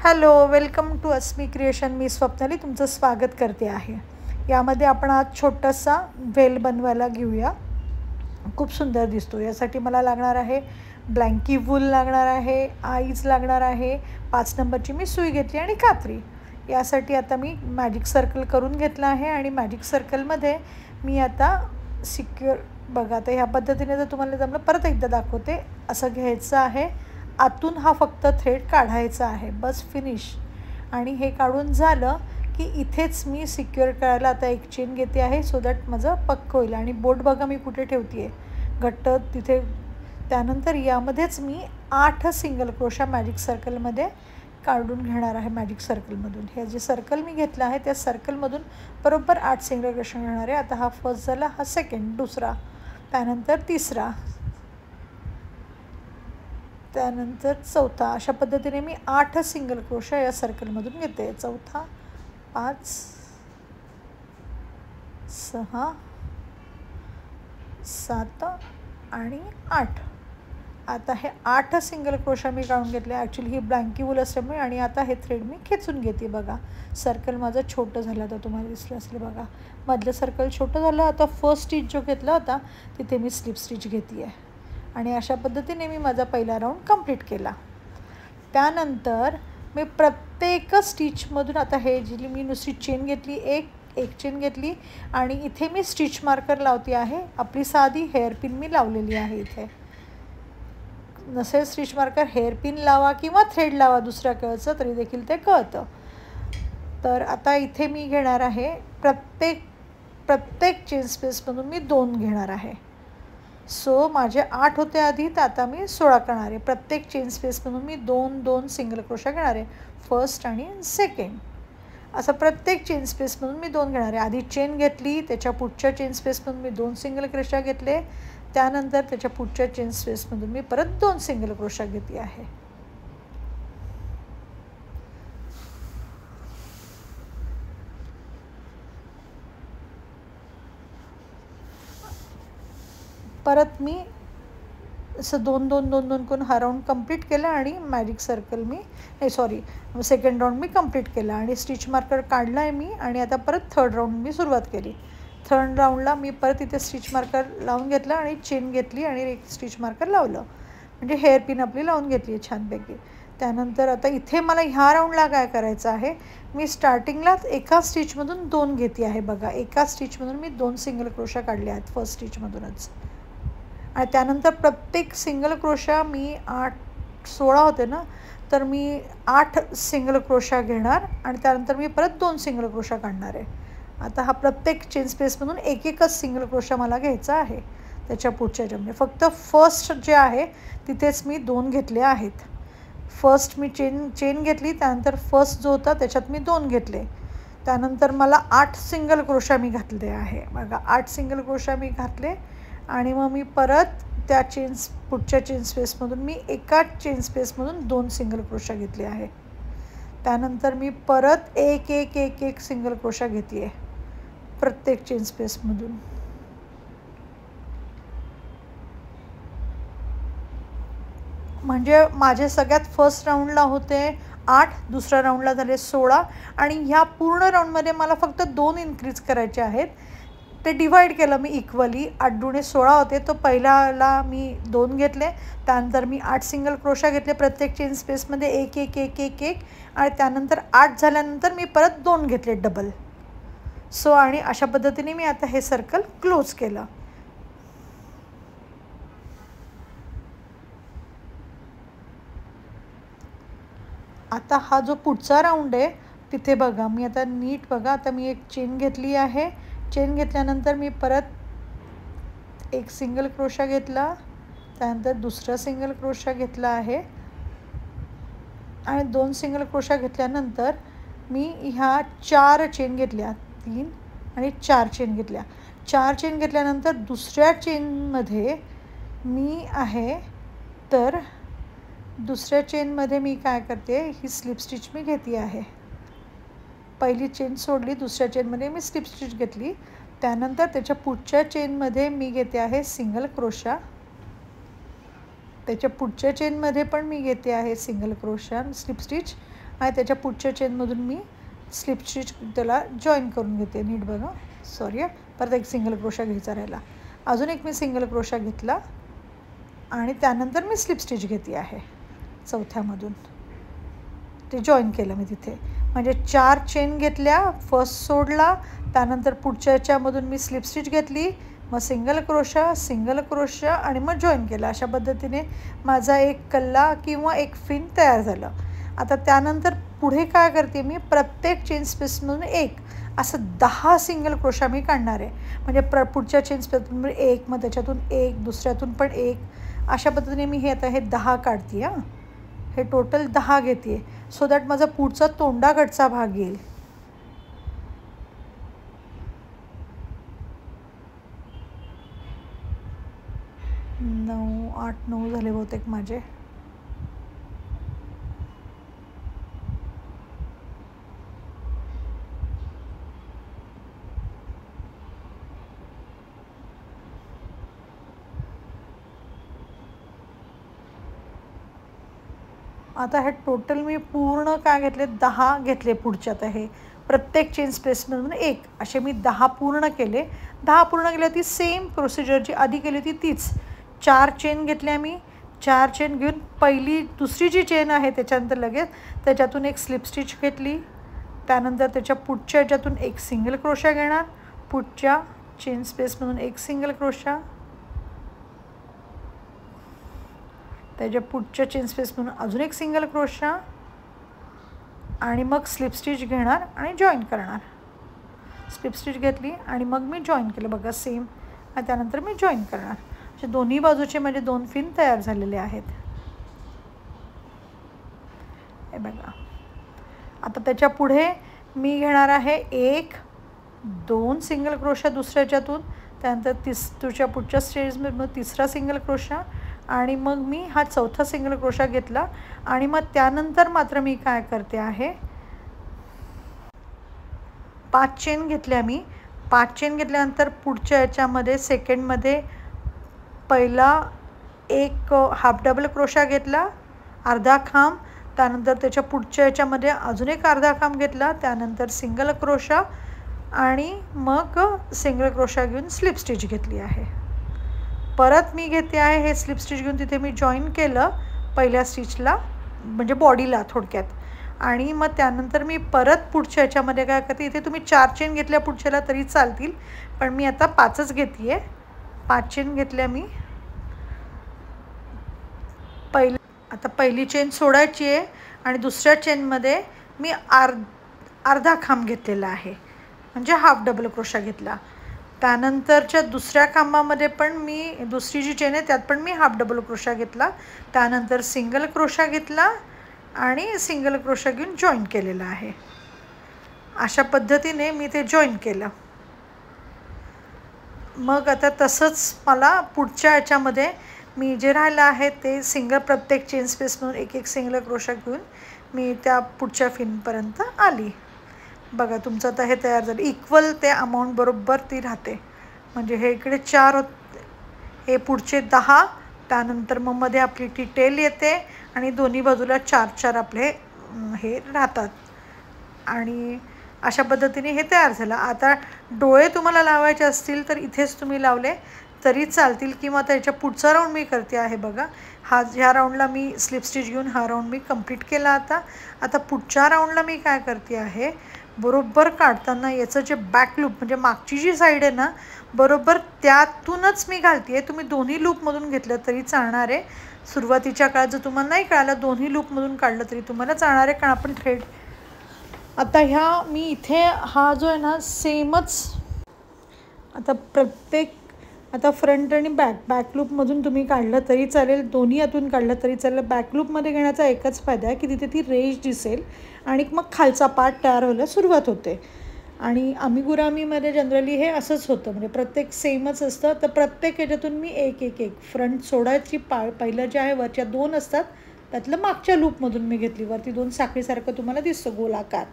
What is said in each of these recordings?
Hello, welcome to Asmi creation. मी स्वप्नाली तुमचं स्वागत करते आहे. यामध्ये आपण आज छोटासा वेल बनवायला घेऊया. खूप सुंदर दिसतो. यासाठी मला लागणार आहे ब्लँकी वूल लागणार आहे, आईज लागणार आहे, 5 नंबरची मी सुई घेतली आणि कात्री. यासाठी आता मी मॅजिक सर्कल करून घेतला आहे आणि मॅजिक सर्कलमध्ये मी आता सिक्युअर बघा. आता ह्या पद्धतीने जर तुम्हाला जमलं परत एकदा दाखवते. असं घ्यायचं आहे, आतून हा फक्त थ्रेड काढायचा आहे, बस फिनिश. आणि हे काढून झालं की इथेच मी सिक्युअर करायला आता एक चेन घेते आहे, सो दॅट माझं पक्क होईल. आणि बोट बघा मी कुठे ठेवते आहे, घट्ट तिथे. त्यानंतर यामध्येच मी 8 सिंगल क्रोशा मॅजिक सर्कलमध्ये काढून घेणार आहे. मॅजिक सर्कलमधून हे जे सर्कल मी घेतलं आहे त्या सर्कलमधून बरोबर 8 सिंगल क्रोशा घेणार आहे. आता हा फर्स्ट झाला, हा सेकंड, दुसरा, त्यानंतर तिसरा, त्यानंतर चौथा. अशा पद्धतीने मी 8 सिंगल क्रोशा या सर्कलमधून घेते. चौथा, 5, 6, 7 आणि 8. आता हे 8 सिंगल क्रोशा मी काढून घेतले. ॲक्च्युली ही ब्लँकी वूल असल्यामुळे. आणि आता हे थ्रेड मी खेचून घेते. बघा सर्कल माझं छोटं झालं, तर तुम्हाला दिसलं असेल बघा. मधलं सर्कल छोटं झालं. आता फर्स्ट स्टिच जो घेतला होता तिथे मी स्लिप स्टिच घेते आहे. आणि अशा पद्धतीने मी माझा पहिला राऊंड कंप्लीट केला. त्यानंतर मी प्रत्येक स्टिचमधून आता हे जी मी नुसती चेन घेतली, एक चेन घेतली आणि इथे मी स्टिच मार्कर लावते आहे. आपली साधी हेअरपिन मी लावलेली आहे. इथे नसेल स्टिच मार्कर, हेअरपिन लावा किंवा थ्रेड लावा दुसऱ्या कळचं तरी देखील ते कळतं. तर आता इथे मी घेणार आहे प्रत्येक चेन स्पेसमधून मी 2 घेणार आहे. सो माझे 8 होते आधी, तर आता मी 16 करणार आहे. प्रत्येक चेन स्पेसमधून मी 2 सिंगल क्रोशा घेणार आहे, फर्स्ट आणि सेकंड. असं प्रत्येक चेन स्पेसमधून मी 2 घेणार आहे. आधी चेन घेतली, त्याच्या पुढच्या चेन स्पेसमधून मी 2 सिंगल क्रोशा घेतले. त्यानंतर त्याच्या पुढच्या चेन स्पेसमधून मी परत 2 सिंगल क्रोशा घेतली आहे. परत मी असं 2 करून हा राऊंड कंप्लीट केला आणि मॅजिक सर्कल सेकंड राऊंड मी कंप्लीट केला आणि स्टिच मार्कर काढला आहे मी. आणि आता परत थर्ड राऊंड मी सुरुवात केली. थर्ड राऊंडला मी परत इथे स्टिच मार्कर लावून घेतलं आणि चेन घेतली आणि एक स्टिच मार्कर लावलं, म्हणजे हेअरपिन आपली लावून घेतली आहे छानपैकी. त्यानंतर आता इथे मला ह्या राऊंडला काय करायचं आहे, मी स्टार्टिंगलाच एका स्टिचमधून 2 घेते आहे. बघा एका स्टिचमधून मी 2 सिंगल क्रोशा काढले आहेत फर्स्ट स्टिचमधूनच. आणि त्यानंतर प्रत्येक सिंगल क्रोशा मी 16 होते ना, तर मी 8 सिंगल क्रोशा घेणार आणि त्यानंतर मी परत 2 सिंगल क्रोशा काढणार आहे. आता हा प्रत्येक चेन स्पेसमधून एकच सिंगल क्रोशा मला घ्यायचा आहे. त्याच्या पुढच्या ज्यामध्ये फक्त फर्स्ट जे आहे तिथेच मी 2 घेतले आहेत. फर्स्ट मी चेन घेतली, त्यानंतर फर्स्ट जो होता त्याच्यात मी 2 घेतले. त्यानंतर मला 8 सिंगल क्रोशा मी घातले आहे. बघा 8 सिंगल क्रोशा मी घातले. आणि मग मी परत त्या पुढच्या चेन स्पेसमधून मी एका चेन स्पेसमधून 2 सिंगल क्रोशा घेतले आहे. त्यानंतर मी परत एक सिंगल क्रोशा घेते आहे प्रत्येक चेन स्पेसमधून. म्हणजे माझे सगळ्यात फर्स्ट राऊंडला होते 8, दुसऱ्या राऊंडला झाले 16 आणि ह्या पूर्ण राऊंडमध्ये मला फक्त 2 इन्क्रीज करायचे आहेत. ते डिवाईड केलं मी इक्वली. 8 दुणे 16 होते, तो पहिल्याला मी 2 घेतले. त्यानंतर मी 8 सिंगल क्रोशा घेतले प्रत्येक चेन स्पेसमध्ये एक आणि त्यानंतर 8 झाल्यानंतर मी परत 2 घेतले डबल. सो आणि अशा पद्धतीने मी आता हे सर्कल क्लोज केलं. आता हा जो पुढचा राऊंड आहे तिथे बघा मी आता नीट बघा. आता मी एक चेन घेतली आहे. चेन घेतल्यानंतर मी परत एक सिंगल क्रोशा घेतला, त्यानंतर दुसरा सिंगल क्रोशा घेतला आहे आणि 2 सिंगल क्रोशा घेतल्यानंतर मी ह्या 4 चेन घेतल्या, 3 आणि 4 चेन घेतल्या. 4 चेन घेतल्यानंतर दुसऱ्या चेनमध्ये मी आहे, तर दुसऱ्या चेनमध्ये मी काय करते, ही स्लिप स्टिच मी घेते आहे. पहिली चेन सोडली, दुसऱ्या चेनमध्ये मी स्लिप स्टिच घेतली. त्यानंतर त्याच्या पुढच्या चेनमध्ये मी घेते आहे सिंगल क्रोशा. त्याच्या पुढच्या चेनमध्ये पण मी घेते आहे सिंगल क्रोशा स्लिप स्टिच आणि त्याच्या पुढच्या चेनमधून मी स्लिप स्टिच त्याला जॉईन करून घेते. नीट बघा, सॉरी परत एक सिंगल क्रोशा घ्यायचा राहिला. अजून एक मी सिंगल क्रोशा घेतला आणि त्यानंतर मी स्लिप स्टिच घेते आहे चौथ्यामधून. ते जॉईन केलं मी तिथे. म्हणजे 4 चेन घेतल्या, फर्स्ट सोडला, त्यानंतर पुढच्या याच्यामधून मी स्लिप स्टिच घेतली, मग सिंगल क्रोशा आणि मग जॉईन केलं. अशा पद्धतीने माझा एक कल्ला किंवा एक फिन तयार झालं. आता त्यानंतर पुढे काय करते मी, प्रत्येक चेन स्पेसमधून एक असं 10 सिंगल क्रोशा मी काढणार आहे. म्हणजे पुढच्या चेन स्पेसमधून एक, मग त्याच्यातून एक, दुसऱ्यातून पण एक, अशा पद्धतीने मी आता हे 10 काढते. हे टोटल 10 घेते सो दॅट माझा पुढचा तोंडाकडचा भाग येईल. आठ नऊ झाले बहुतेक माझे. आता हे टोटल मी पूर्ण काय घेतले, 10 घेतले पुढचे. आता हे प्रत्येक चेन स्पेसमधून एक असे मी 10 पूर्ण केले. 10 पूर्ण केले ती सेम प्रोसिजर जी आधी केली होती तीच. 4 चेन घेतल्या मी. 4 चेन घेऊन दुसरी जी चेन आहे त्याच्यानंतर लगेच त्याच्यातून एक स्लिप स्टिच घेतली. त्यानंतर त्याच्या पुढच्या याच्यातून एक सिंगल क्रोशा घेणार, पुढच्या चेन स्पेसमधून एक सिंगल क्रोशा, त्याच्या पुढच्या चेन स्पेसमधून अजून एक सिंगल क्रोशा आणि मग स्लिप स्टिच घेणार आणि जॉईन करणार. स्लिप स्टिच घेतली आणि मग मी जॉईन केलं बघा सेम. आणि त्यानंतर मी जॉईन करणार. असे दोन्ही बाजूचे माझे 2 फिन तयार झालेले आहेत. हे बघा. आता त्याच्या पुढे मी घेणार आहे 1 2 सिंगल क्रोशा दुसऱ्याच्यातून, त्यानंतर तुझ्या पुढच्या स्टेजमध्ये तिसरा सिंगल क्रोशा आणि मग मी हा चौथा सिंगल क्रोशा घेतला. आणि मग त्यानंतर मात्र मी काय करते आहे, 5 चेन घेतल्या मी. 5 चेन घेतल्यानंतर पुढच्या याच्यामध्ये सेकंडमध्ये पहिला एक हाफ डबल क्रोशा घेतला, अर्धा खांब, त्यानंतर त्याच्या पुढच्या याच्यामध्ये अजून एक अर्धा खांब घेतला, त्यानंतर सिंगल क्रोशा आणि मग सिंगल क्रोशा घेऊन स्लिप स्टिच घेतली आहे. परत मी घेते आहे हे स्लिप स्टिच घेऊन तिथे मी जॉईन केलं पहिल्या स्टिचला, म्हणजे बॉडीला थोडक्यात. आणि मग त्यानंतर मी परत पुढच्या याच्यामध्ये काय करते, इथे तुम्ही 4 चेन घेतल्या पुढच्याला तरी चालतील, पण मी आता 5च घेते आहे. 5 चेन घेतल्या मी. आता पहिली चेन सोडायची आहे आणि दुसऱ्या चेनमध्ये मी अर्धा खांब घेतलेला आहे, म्हणजे हाफ डबल क्रोशा घेतला. त्यानंतरच्या दुसऱ्या खांबामध्ये पण मी दुसरी जी चेन आहे त्यात पण मी हाफ डबल क्रोशा घेतला, त्यानंतर सिंगल क्रोशा घेतला आणि सिंगल क्रोशा घेऊन जॉईन केलेला आहे. अशा पद्धतीने मी ते जॉईन केलं. मग आता तसंच मला पुढच्या याच्यामध्ये मी जे राहिलं आहे ते प्रत्येक चेन स्पेसमधून एक एक सिंगल क्रोशा घेऊन मी त्या पुढच्या फिनपर्यंत आली. बघा तुमचं आता हे तयार झालं. इक्वल ते अमाऊंट बरोबर ती राहते. म्हणजे हे इकडे 4 हे पुढचे 10, त्यानंतर मग मध्ये आपली टी टेल येते आणि दोन्ही बाजूला 4-4 आपले हे राहतात. आणि अशा पद्धतीने हे तयार झालं. आता डोळे तुम्हाला लावायचे असतील तर इथेच तुम्ही लावले तरी चालतील, किंवा त्याच्या पुढचा राऊंड मी करते आहे बघा. ह्या राऊंडला मी स्लिप स्टिच घेऊन हा राऊंड मी कंप्लीट केला. आता पुढच्या राऊंडला मी काय करते आहे, बरोबर काढताना याचं जे बॅक लूप म्हणजे मागची जी साईड आहे ना, बरोबर त्यातूनच मी घालते आहे. तुम्ही दोन्ही लूपमधून घेतलं तरी चालणार आहे. सुरुवातीच्या काळात जर तुम्हाला नाही कळालं दोन्ही लूपमधून काढलं तरी तुम्हाला चालणार आहे, कारण आपण थ्रेड आता मी इथे हा जो आहे ना सेमच. आता फ्रंट आणि बॅक लूपमधून तुम्ही काढलं तरी चालेल, दोन्ही यातून काढलं तरी चालेल. बॅक लूपमध्ये घेण्याचा एकच फायदा आहे की तिथे ती रेष दिसेल आणि मग खालचा पार्ट तयार व्हायला सुरुवात होते. आणि अमिगुरामीमध्ये जनरली हे असंच होतं, म्हणजे प्रत्येक सेमच असतं. तर प्रत्येक याच्यातून मी एक फ्रंट सोडायची पहिलं जे आहे वरच्या 2 असतात त्यातलं मागच्या लूपमधून मी घेतली. वरती 2 साखळीसारखं तुम्हाला दिसतं गोलाकार.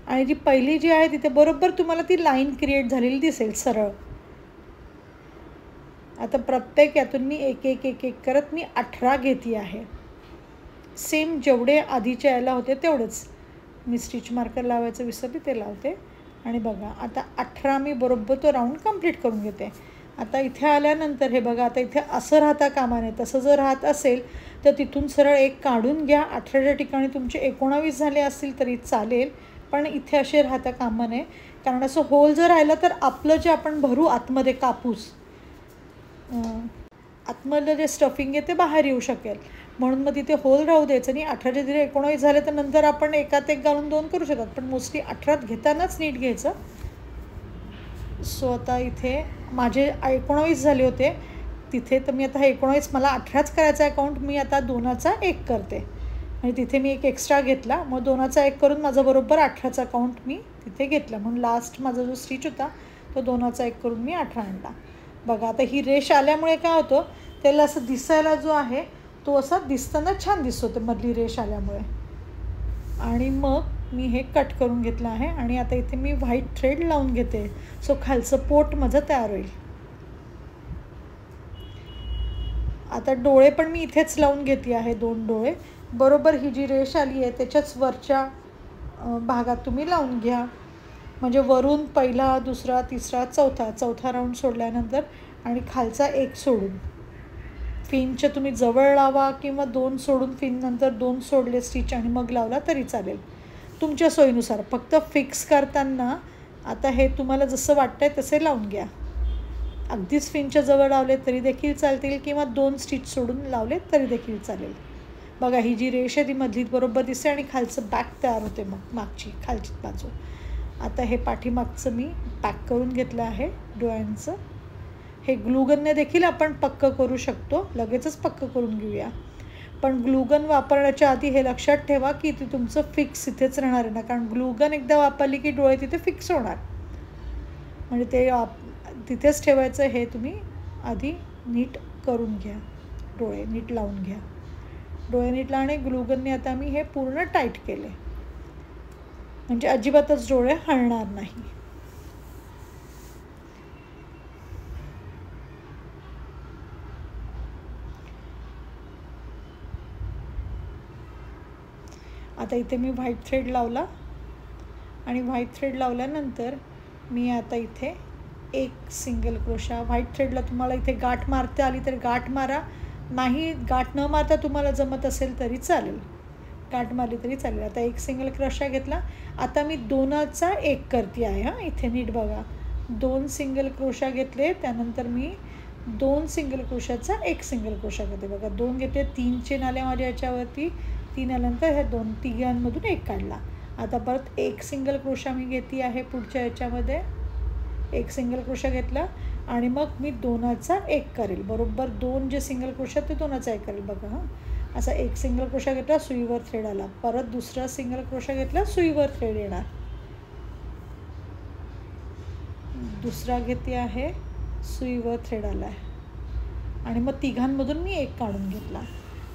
आणि जी पहिली जी आहे तिथे बरोबर तुम्हाला ती लाईन क्रिएट झालेली दिसेल सरळ. आता प्रत्येक यातून मी एक करत मी 18 घेते आहे. सेम जेवढे आधीचे यायला होते तेवढेच. मी स्टिच मार्कर लावायचं विसरली, ते लावते. आणि बघा आता 18 मी बरोबर तो राऊंड कंप्लीट करून घेते. आता इथे आल्यानंतर हे बघा, आता इथे असं राहता कामा नये. तसं जर राहत असेल तर तिथून सरळ एक काढून घ्या. 18च्या ठिकाणी तुमचे 19 झाले असतील तरी चालेल, पण इथे असे राहता कामा नये. कारण असं होल जर राहिलं तर आपलं जे आपण भरू आतमध्ये कापूस, आतमधलं जे स्टफिंग आहे ते बाहेर येऊ शकेल. म्हणून मग तिथे होल राहू द्यायचं. आणि 18चे जरी 19 झाले तर नंतर आपण एकात एक घालून 2 करू शकतात, पण मोस्टली 18त घेतानाच नीट घ्यायचं. सो आता इथे माझे 19 झाले होते तिथे, तर मी आता हा 19 मला 18च करायचा आहे काउंट. मी आता 2चा 1 करते. आणि तिथे मी एक एक्स्ट्रा घेतला, मग 2चा 1 करून माझा बरोबर 18चा काउंट मी तिथे घेतला. म्हणून लास्ट माझा जो स्टिच होता तो 2चा 1 करून मी 18 आणला. बघा आता ही रेष आल्यामुळे काय होतं, त्याला असं दिसायला जो आहे तो असा दिसताना छान दिसतो ते मधली रेष आल्यामुळे. आणि मग मी हे कट करून घेतलं आहे. आणि आता इथे मी व्हाईट थ्रेड लावून घेते. सो खालचं पोट माझं तयार होईल. आता डोळे पण मी इथेच लावून घेतली आहे, 2 डोळे. बरोबर ही जी रेष आली आहे त्याच्याच वरच्या भागात तुम्ही लावून घ्या. म्हणजे वरून पहिला, दुसरा, तिसरा, चौथा राऊंड सोडल्यानंतर आणि खालचा 1 सोडून फिनच्या तुम्ही जवळ लावा किंवा 2 सोडून फिन नंतर 2 सोडले स्टिच आणि मग लावला तरी चालेल, तुमच्या सोयीनुसार. फक्त फिक्स करताना आता हे तुम्हाला जसं वाटतंय तसे लावून घ्या. अगदीच फिनच्या जवळ लावले तरी देखील चालतील किंवा 2 स्टिच सोडून लावले तरी देखील चालेल. बघा ही जी रेष आहे ती मधली बरोबर दिसते आणि खालचं बॅक तयार होते, मग मागची खालची बाजू. आता हे पाठीमागचं मी पॅक करून घेतलं आहे डोळ्यांचं. हे ग्लूगनने देखील आपण पक्कं करू शकतो, लगेचच पक्कं करून घेऊया. पण ग्लूगन वापरण्याच्या आधी हे लक्षात ठेवा की ते तुमचं फिक्स इथेच राहणार आहे ना, कारण ग्लूगन एकदा वापरली की डोळे तिथे फिक्स होणार. म्हणजे ते तिथेच ठेवायचं. हे तुम्ही आधी नीट करून घ्या, डोळे नीट लावून घ्या. डोळे नीट लावणे ग्लूगनने आता मी हे पूर्ण टाईट केले, म्हणजे अजिबातच डोळे हलणार नाही. आता इथे मी व्हाईट थ्रेड लावला आणि व्हाईट थ्रेड लावल्यानंतर मी आता इथे 1 सिंगल क्रोशा. व्हाईट थ्रेडला तुम्हाला इथे गाठ मारता आली तर गाठ मारा, नाही गाठ न मारता तुम्हाला जमत असेल तरी चालेल, गाठ मारली तरी चालेल. आता 1 सिंगल क्रोशा घेतला. आता मी 2चा 1 करते आहे. हां इथे नीट बघा, 2 सिंगल क्रोशा घेतले, त्यानंतर मी 2 सिंगल क्रोशाचा 1 सिंगल क्रोशा करते. बघा 2 घेते, 3 चेन आल्या माझ्या याच्यावरती, 3 आल्यानंतर ह्या 2 तिघांमधून 1 काढला. आता परत 1 सिंगल क्रोशा मी घेते आहे पुढच्या याच्यामध्ये, 1 सिंगल क्रोशा घेतला आणि मग मी 2चा 1 करेल. बरोबर 2 जे सिंगल क्रोशा ते 2चा 1 करेल. बघा हां, असा 1 सिंगल क्रोशा घेतला, सुईवर थ्रेड आला. परत दुसरा सिंगल क्रोशा घेतला, सुईवर थ्रेड येणार. दुसरा घेते आहे, सुईवर थ्रेड आला आहे. आणि मग तिघांमधून मी 1 काढून घेतला.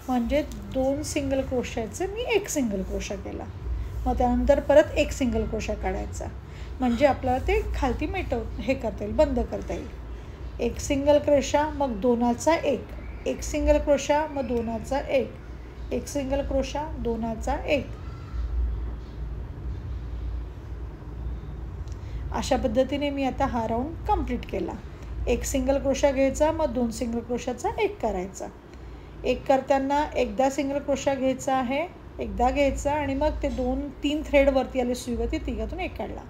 म्हणजे 2 सिंगल क्रोशाचे मी 1 सिंगल क्रोशा केला. मग त्यानंतर परत 1 सिंगल क्रोशा काढायचा, म्हणजे आपल्याला ते खालती हे करता येईल, बंद करता येईल. 1 सिंगल क्रोशा, मग 2चा 1, 1 सिंगल क्रोशा, मग 2चा 1, 1 सिंगल क्रोशा, 2चा 1. अशा पद्धतीने मी आता हा राऊंड कंप्लीट केला. 1 सिंगल क्रोशा घ्यायचा, मग 2 सिंगल क्रोशाचा 1 करायचा. 1 करताना एकदा सिंगल क्रोशा घ्यायचा आहे, एकदा घ्यायचा आणि मग ते 2-3 थ्रेड वरती आले सुईवरती, तिघातून 1 काढला.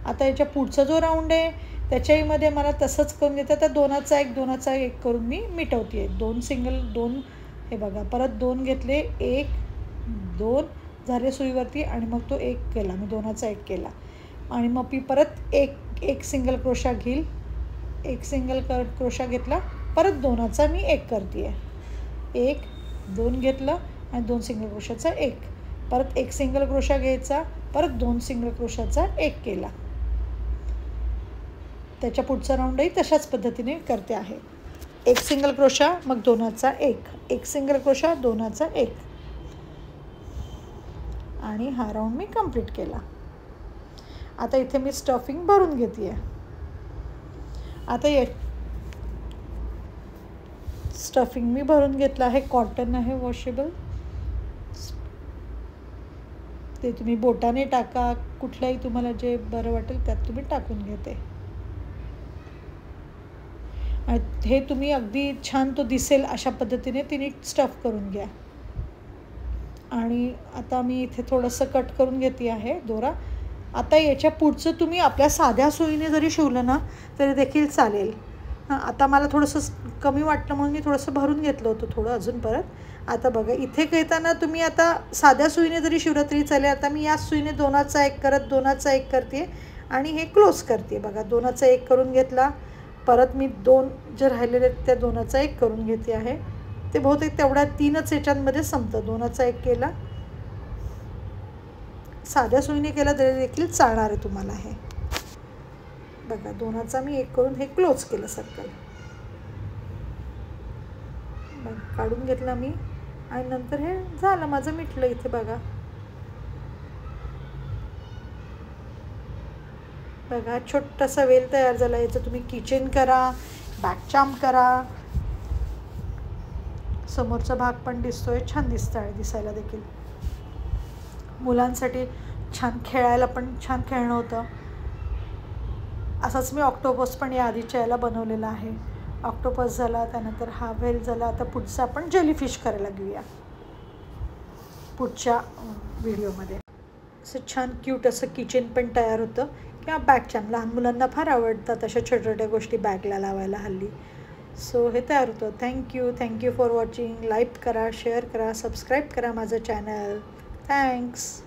आता याच्या पुढचा जो राऊंड आहे त्याच्याहीमध्ये मला तसंच करून घेतं. तर 2चा 1, 2चा 1 करून मी मिटवते आहे. 2 हे बघा, परत 2 घेतले, 1 2 झाले सुईवरती आणि मग तो 1 केला, मी 2चा 1 केला. आणि मग मी परत 1 सिंगल क्रोशा घेईल, 1 सिंगल क्रोशा घेतला, परत 2चा मी 1 करते आहे. 1 2 घेतलं आणि 2 सिंगल क्रोशाचा 1, परत 1 सिंगल क्रोशा घ्यायचा, परत 2 सिंगल क्रोशाचा 1 केला. त्याच्या पुढचा राऊंडही तशाच पद्धतीने करते आहे. 1 सिंगल क्रोशा, मग 2चा 1, 1 सिंगल क्रोशा, 2चा 1 आणि हा राऊंड मी कंप्लीट केला. आता इथे मी स्टफिंग भरून घेते आहे. आता स्टफिंग मी भरून घेतलं आहे, कॉटन आहे वॉशेबल. ते तुम्ही बोटाने टाका, कुठल्याही तुम्हाला जे बरं वाटेल त्यात तुम्ही टाकून घेते. आणि हे तुम्ही अगदी छान तो दिसेल अशा पद्धतीने तिने स्टफ करून घ्या. आणि आता मी इथे थोडंसं कट करून घेते आहे दोरा. आता याच्या पुढचं तुम्ही आपल्या साध्या सुईने जरी शिवलं ना तरी देखील चालेल. आता मला थोडंसं कमी वाटलं म्हणून मी थोडंसं भरून घेतलं होतं थोडं अजून परत. आता बघा इथे घेताना तुम्ही आता साध्या सुईने जरी शिवलं तरी चालेल. आता मी या सुईने 2चा 1 करत 2चा 1 करते आणि हे क्लोज करते. बघा 2चा 1 करून घेतला. परत मी 2 जे राहिलेले आहेत त्या 2चा 1 करून घेते आहे. ते बहुतेक तेवढ्या 3च याच्यामध्ये संपतं. 2चा 1 केला. साध्या सुईने केला तरी देखील चालणार आहे तुम्हाला हे. बघा 2चा मी 1 करून हे क्लोज केलं सर्कल. काढून घेतला मी आणि नंतर हे झालं माझं मिटलं इथे. बघा बघा छोटासा वेल तयार झाला. याचं तुम्ही किचन करा, बॅकचाम करा. समोरचा भाग पण दिसतोय, छान दिसतं आहे दिसायला देखील. मुलांसाठी छान खेळायला पण छान खेळणं होतं. असाच मी ऑक्टोपस पण या आधीच्या याला बनवलेला आहे. ऑक्टोपस झाला, त्यानंतर हा व्हेल झाला. आता पुढचं आपण जेलीफिश करायला घेऊया पुढच्या व्हिडिओमध्ये. असं छान क्यूट असं किचन पण तयार होतं किंवा बॅगचाम. लहान मुलांना फार आवडतात अशा छोट्या छोट्या गोष्टी बॅगला लावायला हल्ली. सो हे तयार होतं. Thank you for watching. लाईक करा, शेअर करा, सबस्क्राईब करा माझं चॅनल. थँक्स.